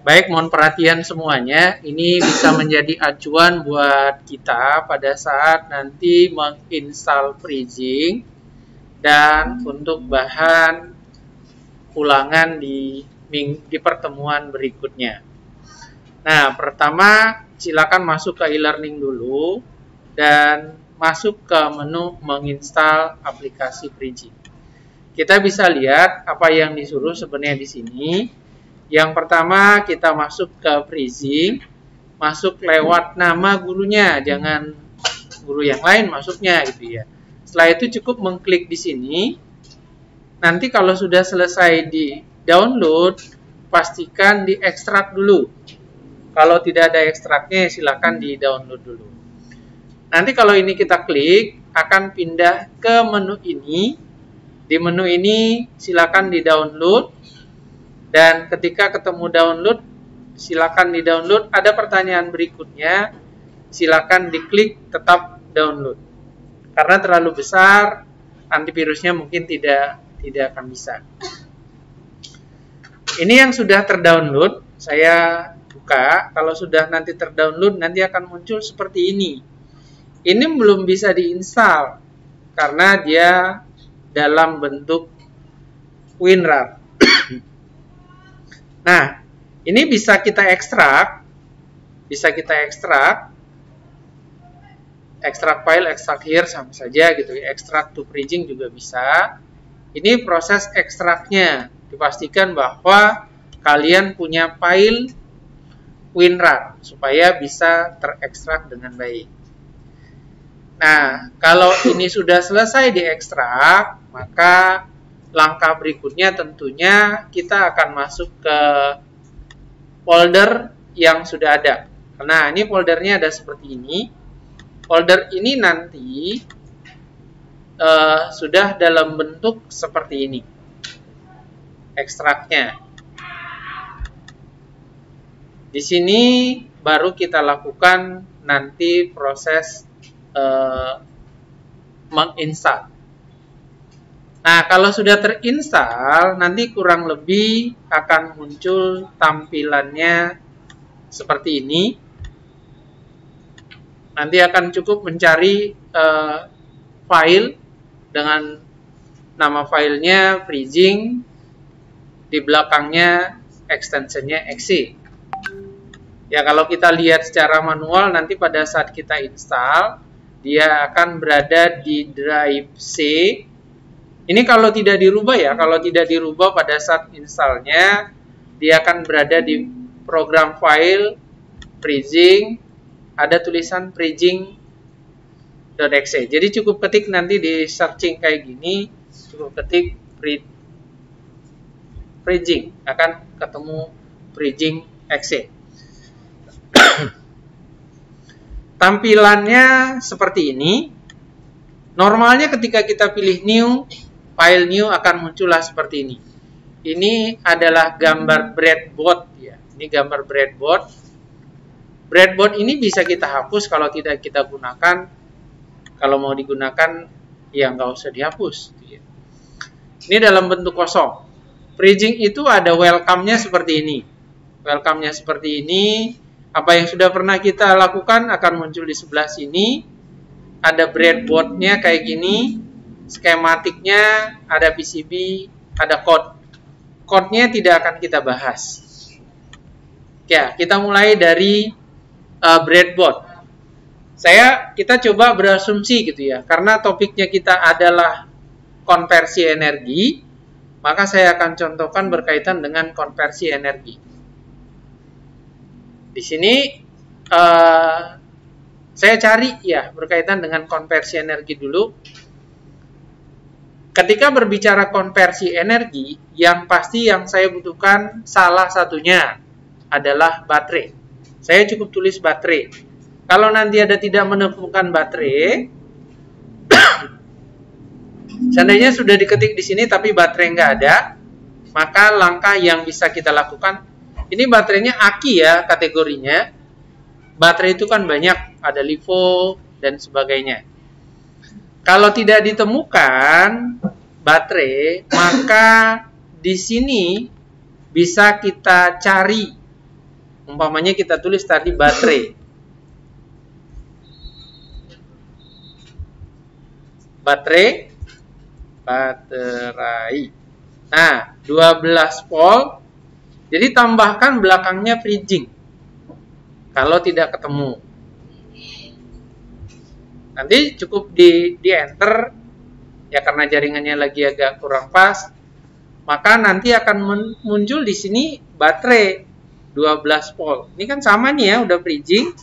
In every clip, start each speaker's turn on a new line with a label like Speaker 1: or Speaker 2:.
Speaker 1: Baik, mohon perhatian semuanya. Ini bisa menjadi acuan buat kita pada saat nanti menginstal FreeZing dan untuk bahan ulangan di pertemuan berikutnya. Nah, pertama silakan masuk ke e-learning dulu dan masuk ke menu menginstal aplikasi FreeZing. Kita bisa lihat apa yang disuruh sebenarnya di sini. Yang pertama kita masuk ke FreeZing, masuk lewat nama gurunya, jangan guru yang lain masuknya gitu ya. Setelah itu cukup mengklik di sini. Nanti kalau sudah selesai di download, pastikan di ekstrak dulu. Kalau tidak ada ekstraknya silakan di download dulu. Nanti kalau ini kita klik akan pindah ke menu ini. Di menu ini silakan di download. Dan ketika ketemu download, silakan di-download. Ada pertanyaan berikutnya, silakan diklik tetap download. Karena terlalu besar, antivirusnya mungkin tidak akan bisa. Ini yang sudah terdownload, saya buka. Kalau sudah nanti terdownload, nanti akan muncul seperti ini. Ini belum bisa diinstal, karena dia dalam bentuk WinRAR. Nah, ini bisa kita ekstrak, ekstrak file, ekstrak here sama saja gitu ya. Ekstrak to FreeZing juga bisa. Ini proses ekstraknya, dipastikan bahwa kalian punya file WinRAR supaya bisa terekstrak dengan baik. Nah, kalau ini sudah selesai diekstrak, maka langkah berikutnya tentunya kita akan masuk ke folder yang sudah ada. Nah, ini foldernya ada seperti ini. Folder ini nanti sudah dalam bentuk seperti ini. Ekstraknya. Di sini baru kita lakukan nanti proses menginstal. Nah, kalau sudah terinstall, nanti kurang lebih akan muncul tampilannya seperti ini. Nanti akan cukup mencari file dengan nama filenya FreeZing, di belakangnya extensionnya exe. Ya, kalau kita lihat secara manual, nanti pada saat kita install, dia akan berada di drive C. Ini kalau tidak dirubah ya, kalau tidak dirubah pada saat installnya, dia akan berada di program file FreeZing, ada tulisan FreeZing.exe. Jadi cukup ketik nanti di searching kayak gini, cukup ketik FreeZing, akan ketemu FreeZing.exe. Tampilannya seperti ini. Normalnya ketika kita pilih new, file new akan muncullah seperti ini. Ini adalah gambar breadboard ya. Ini gambar breadboard. Breadboard ini bisa kita hapus kalau tidak kita gunakan. Kalau mau digunakan ya nggak usah dihapus. Ini dalam bentuk kosong. FreeZing itu ada welcome-nya seperti ini. Welcome-nya seperti ini. Apa yang sudah pernah kita lakukan akan muncul di sebelah sini. Ada breadboard-nya kayak gini. Skematiknya, ada PCB, ada code. Code-nya tidak akan kita bahas. Ya, kita mulai dari breadboard. Kita coba berasumsi gitu ya, karena topiknya kita adalah konversi energi, maka saya akan contohkan berkaitan dengan konversi energi. Di sini saya cari ya berkaitan dengan konversi energi dulu. Ketika berbicara konversi energi, yang pasti yang saya butuhkan salah satunya adalah baterai. Saya cukup tulis baterai. Kalau nanti ada tidak menemukan baterai, seandainya sudah diketik di sini tapi baterai nggak ada, maka langkah yang bisa kita lakukan, ini baterainya aki ya kategorinya. Baterai itu kan banyak, ada LiPo dan sebagainya. Kalau tidak ditemukan baterai, maka di sini bisa kita cari Umpamanya kita tulis tadi baterai. Baterai. Nah, 12 volt. Jadi tambahkan belakangnya bridging. Kalau tidak ketemu. Nanti cukup di enter. Ya karena jaringannya lagi agak kurang pas. Maka nanti akan muncul di sini baterai 12 volt. Ini kan sama nih ya, udah bridging.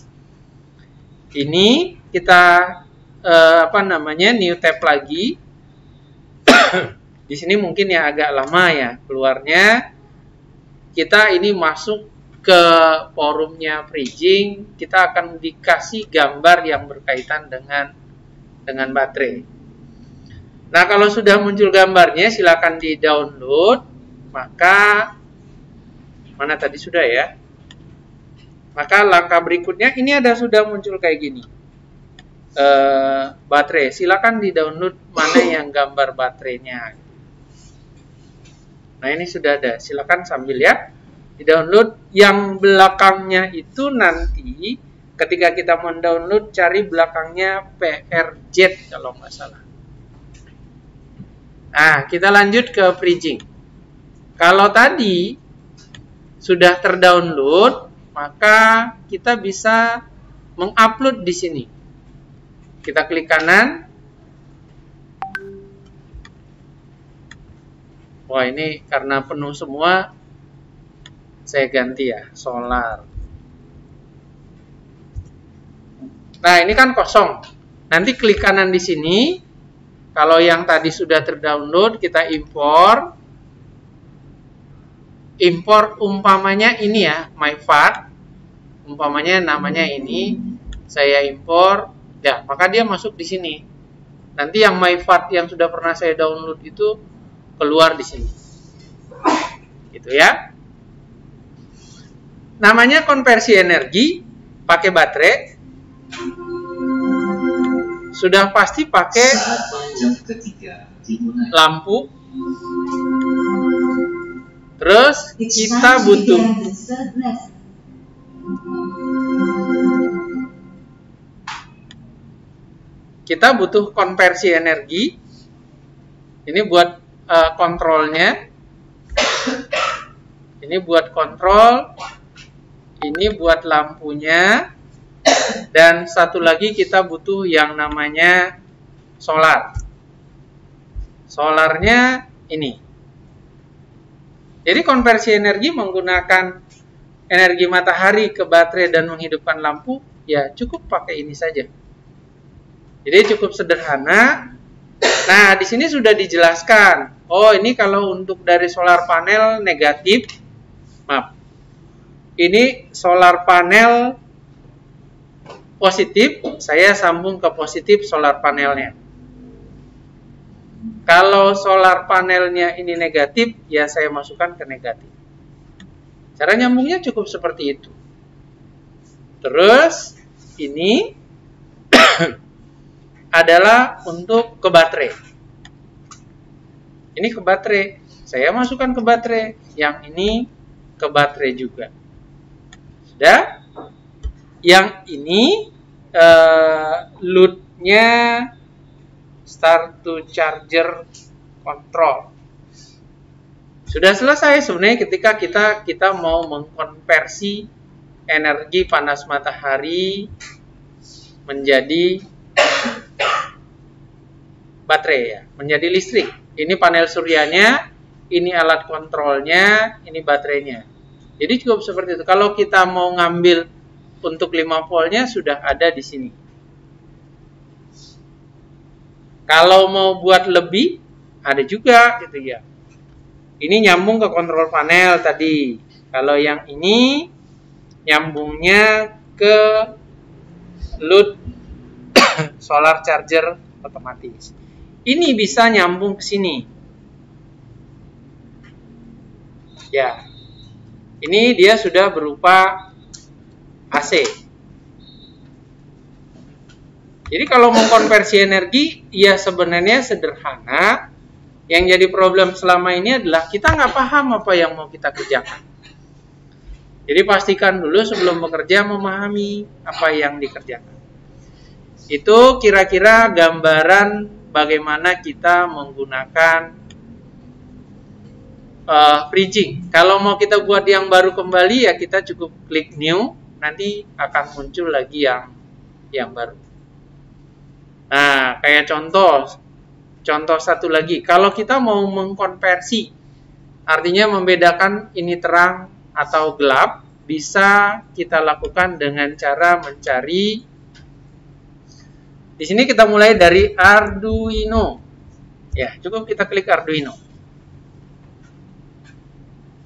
Speaker 1: Ini kita new tab lagi. Di sini mungkin ya agak lama ya keluarnya. Kita ini masuk ke forumnya bridging, kita akan dikasih gambar yang berkaitan dengan baterai. Nah, kalau sudah muncul gambarnya silakan di-download. Maka mana tadi sudah ya? Maka langkah berikutnya ini sudah muncul kayak gini. Baterai, silakan di-download mana yang gambar baterainya. Nah, ini sudah ada. Silakan sambil lihat, di-download. Yang belakangnya itu nanti ketika kita mendownload cari belakangnya PRZ kalau nggak salah. Nah, kita lanjut ke bridging. Kalau tadi sudah terdownload, maka kita bisa mengupload di sini. Kita klik kanan. Wah, ini karena penuh semua, saya ganti ya, solar. Nah, ini kan kosong. Nanti klik kanan di sini. Kalau yang tadi sudah terdownload, kita impor. Impor umpamanya ini ya, myFAT. Umpamanya namanya ini. Saya impor. Ya, maka dia masuk di sini. Nanti yang myFAT yang sudah pernah saya download itu keluar di sini. Gitu ya. Namanya konversi energi pakai baterai. Sudah pasti pakai lampu. Terus kita butuh konversi energi. Ini buat kontrolnya. Ini buat kontrol. Ini buat lampunya. Dan satu lagi kita butuh yang namanya solar. Solarnya ini. Jadi konversi energi menggunakan energi matahari ke baterai dan menghidupkan lampu, ya cukup pakai ini saja. Jadi cukup sederhana. Nah, di sini sudah dijelaskan. Oh, ini kalau untuk dari solar panel negatif. Maaf. Ini solar panel positif, saya sambung ke positif solar panelnya. Kalau solar panelnya ini negatif, ya saya masukkan ke negatif. Cara nyambungnya cukup seperti itu. Terus ini adalah untuk ke baterai. Ini ke baterai. Saya masukkan ke baterai. Yang ini ke baterai juga. Sudah? Yang ini load-nya start to charger control. Sudah selesai sebenarnya ketika kita mau mengkonversi energi panas matahari menjadi baterai ya, menjadi listrik. Ini panel suryanya, ini alat kontrolnya, ini baterainya. Jadi cukup seperti itu. Kalau kita mau ngambil untuk 5 voltnya sudah ada di sini. Kalau mau buat lebih ada juga gitu ya. Ini nyambung ke kontrol panel tadi. Kalau yang ini nyambungnya ke load solar charger otomatis. Ini bisa nyambung ke sini. Ya. Ini dia sudah berupa AC. Jadi kalau mau konversi energi, ya sebenarnya sederhana. Yang jadi problem selama ini adalah kita nggak paham apa yang mau kita kerjakan. Jadi pastikan dulu sebelum bekerja memahami apa yang dikerjakan. Itu kira-kira gambaran bagaimana kita menggunakan bridging. Kalau mau kita buat yang baru kembali ya kita cukup klik new, nanti akan muncul lagi yang baru. Nah, kayak contoh satu lagi. Kalau kita mau mengkonversi, artinya membedakan ini terang atau gelap, bisa kita lakukan dengan cara mencari. Di sini kita mulai dari Arduino. Ya, cukup kita klik Arduino.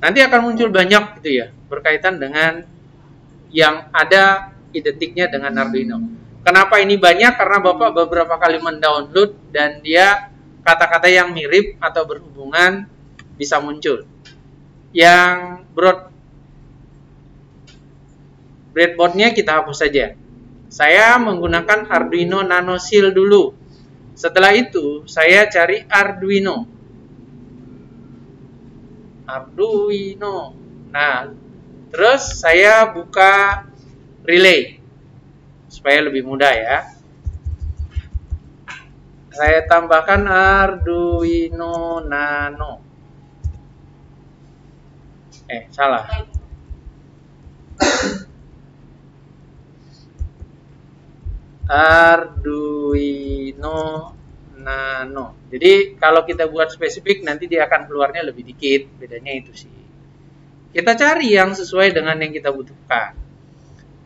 Speaker 1: Nanti akan muncul banyak gitu ya, berkaitan dengan yang ada identiknya dengan Arduino. Kenapa ini banyak? Karena Bapak beberapa kali mendownload dan dia kata-kata yang mirip atau berhubungan bisa muncul. Yang breadboardnya kita hapus saja. Saya menggunakan Arduino Nano Shield dulu. Setelah itu saya cari Arduino. Nah, terus saya buka relay supaya lebih mudah ya. Saya tambahkan Arduino Nano. Salah. Arduino Nano. Jadi kalau kita buat spesifik nanti dia akan keluarnya lebih dikit. Bedanya itu sih. Kita cari yang sesuai dengan yang kita butuhkan.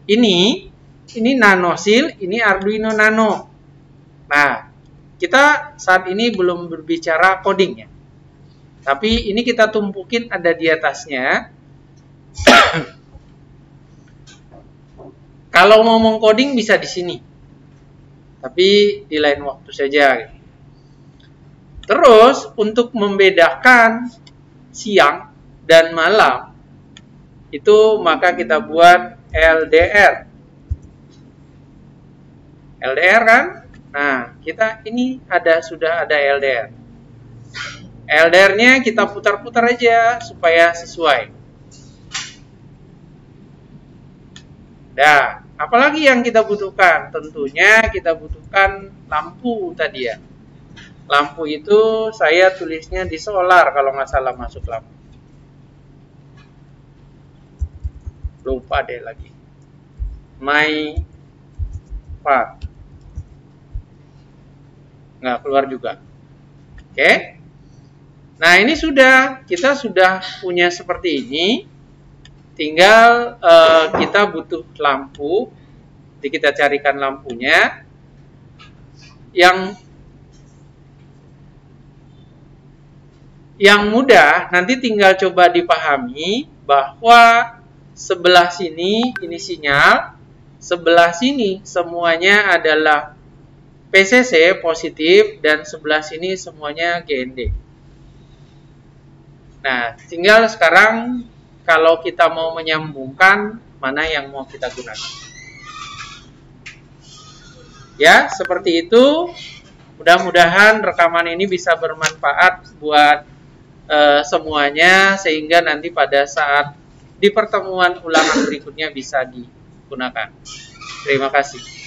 Speaker 1: Ini Nano Shield, ini Arduino Nano. Nah, kita saat ini belum berbicara coding ya. Tapi ini kita tumpukin ada di atasnya. Kalau mau mengcoding bisa di sini. Tapi di lain waktu saja. Terus untuk membedakan siang dan malam itu maka kita buat LDR. LDR kan? Nah, kita ini sudah ada LDR. LDR-nya kita putar-putar aja supaya sesuai. Nah, apalagi yang kita butuhkan? Tentunya kita butuhkan lampu tadi ya. Lampu itu saya tulisnya di solar kalau nggak salah masuk lampu. Lupa deh lagi. My part. Nggak keluar juga. Oke. Nah ini kita sudah punya seperti ini. Tinggal kita butuh lampu. Jadi kita carikan lampunya. Yang mudah nanti tinggal coba dipahami bahwa sebelah sini ini sinyal, sebelah sini semuanya adalah PCC positif dan sebelah sini semuanya GND. Nah, tinggal sekarang kalau kita mau menyambungkan mana yang mau kita gunakan. Ya, seperti itu. Mudah-mudahan rekaman ini bisa bermanfaat buat semuanya sehingga nanti pada saat di pertemuan ulangan berikutnya bisa digunakan. Terima kasih.